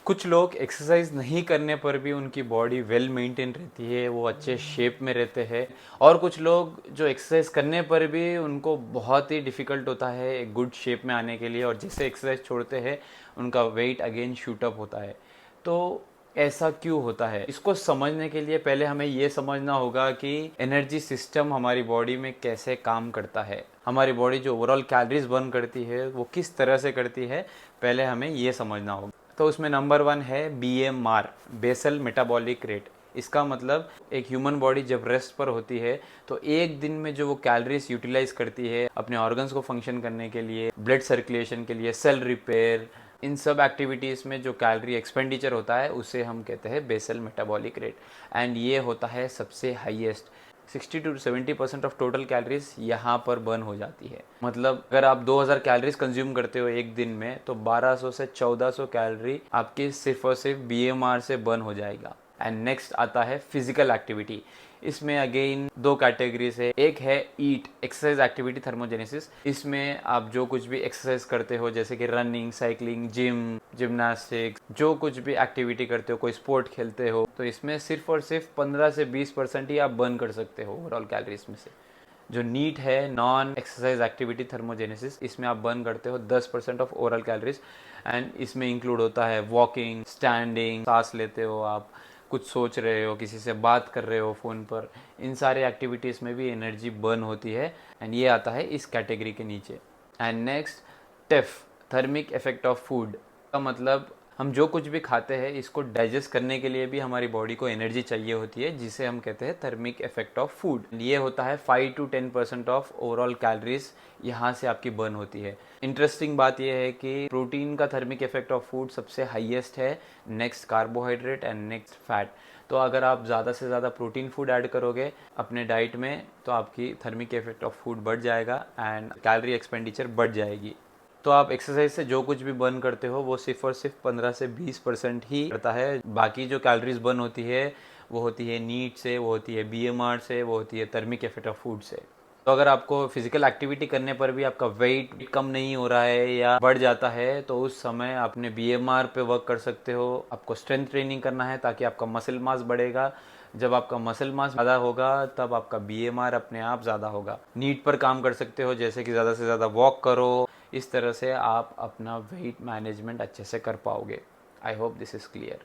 कुछ लोग एक्सरसाइज नहीं करने पर भी उनकी बॉडी वेल मेंटेन रहती है, वो अच्छे शेप में रहते हैं। और कुछ लोग जो एक्सरसाइज करने पर भी उनको बहुत ही डिफ़िकल्ट होता है एक गुड शेप में आने के लिए, और जैसे एक्सरसाइज छोड़ते हैं उनका वेट अगेन शूट अप होता है। तो ऐसा क्यों होता है, इसको समझने के लिए पहले हमें ये समझना होगा कि एनर्जी सिस्टम हमारी बॉडी में कैसे काम करता है। हमारी बॉडी जो ओवरऑल कैलोरीज बर्न करती है वो किस तरह से करती है, पहले हमें ये समझना होगा। तो उसमें नंबर 1 है BMR, बेसल मेटाबॉलिक रेट। इसका मतलब एक ह्यूमन बॉडी जब रेस्ट पर होती है तो एक दिन में जो वो कैलोरीज यूटिलाइज करती है अपने ऑर्गन्स को फंक्शन करने के लिए, ब्लड सर्कुलेशन के लिए, सेल रिपेयर, इन सब एक्टिविटीज़ में जो कैलोरी एक्सपेंडिचर होता है उसे हम कहते हैं बेसल मेटाबॉलिक रेट। एंड ये होता है सबसे highest. 60 to 70% of total calories यहाँ पर बर्न हो जाती है। मतलब अगर आप 2000 कैलोरीज कंज्यूम करते हो एक दिन में तो 1200 से 1400 कैलोरी आपकी सिर्फ और सिर्फ BMR से बर्न हो जाएगा। एंड नेक्स्ट आता है फिजिकल एक्टिविटी। इसमें अगेन दो कैटेगरीज है। एक है ईट, एक्सरसाइज एक्टिविटी थर्मोजेनेसिस। इसमें आप जो कुछ भी एक्सरसाइज करते हो जैसे कि रनिंग, साइकिलिंग, जिम्नास्टिक्स, जो कुछ भी एक्टिविटी करते हो, कोई स्पोर्ट खेलते हो, तो इसमें सिर्फ और सिर्फ 15 से 20% ही आप बर्न कर सकते हो ओवरऑल कैलोरीज में से। जो नीट है, नॉन एक्सरसाइज एक्टिविटी थर्मोजेनेसिस, इसमें आप बर्न करते हो 10% ऑफ ओवरऑल कैलोरीज। एंड इसमें इंक्लूड होता है वॉकिंग, स्टैंडिंग, सांस लेते हो आप, कुछ सोच रहे हो, किसी से बात कर रहे हो फ़ोन पर, इन सारे एक्टिविटीज़ में भी एनर्जी बर्न होती है। एंड ये आता है इस कैटेगरी के नीचे। And next, TEF, thermic effect of food. का मतलब हम जो कुछ भी खाते हैं इसको डाइजेस्ट करने के लिए भी हमारी बॉडी को एनर्जी चाहिए होती है, जिसे हम कहते हैं थर्मिक इफेक्ट ऑफ फूड। ये होता है 5 to 10% ऑफ ओवरऑल कैलोरीज यहाँ से आपकी बर्न होती है। इंटरेस्टिंग बात यह है कि प्रोटीन का थर्मिक इफेक्ट ऑफ फूड सबसे हाईएस्ट है, next carbohydrate and next fat. तो अगर आप ज़्यादा से ज़्यादा प्रोटीन फूड ऐड करोगे अपने डाइट में तो आपकी थर्मिक इफेक्ट ऑफ फूड बढ़ जाएगा एंड कैलोरी एक्सपेंडिचर बढ़ जाएगी। तो आप एक्सरसाइज से जो कुछ भी बर्न करते हो वो सिर्फ और सिर्फ 15 से 20% ही करता है। बाकी जो कैलोरीज बर्न होती है वो होती है नीट से, वो होती है BMR से, वो होती है थर्मिक इफेक्ट ऑफ फूड से। तो अगर आपको फिजिकल एक्टिविटी करने पर भी आपका वेट कम नहीं हो रहा है या बढ़ जाता है तो उस समय अपने BMR पे वर्क कर सकते हो। आपको स्ट्रेंथ ट्रेनिंग करना है ताकि आपका मसल मास बढ़ेगा। जब आपका मसल मास ज़्यादा होगा तब आपका BMR अपने आप ज़्यादा होगा। नीट पर काम कर सकते हो, जैसे कि ज़्यादा से ज़्यादा वॉक करो। इस तरह से आप अपना वेट मैनेजमेंट अच्छे से कर पाओगे। I hope this is clear.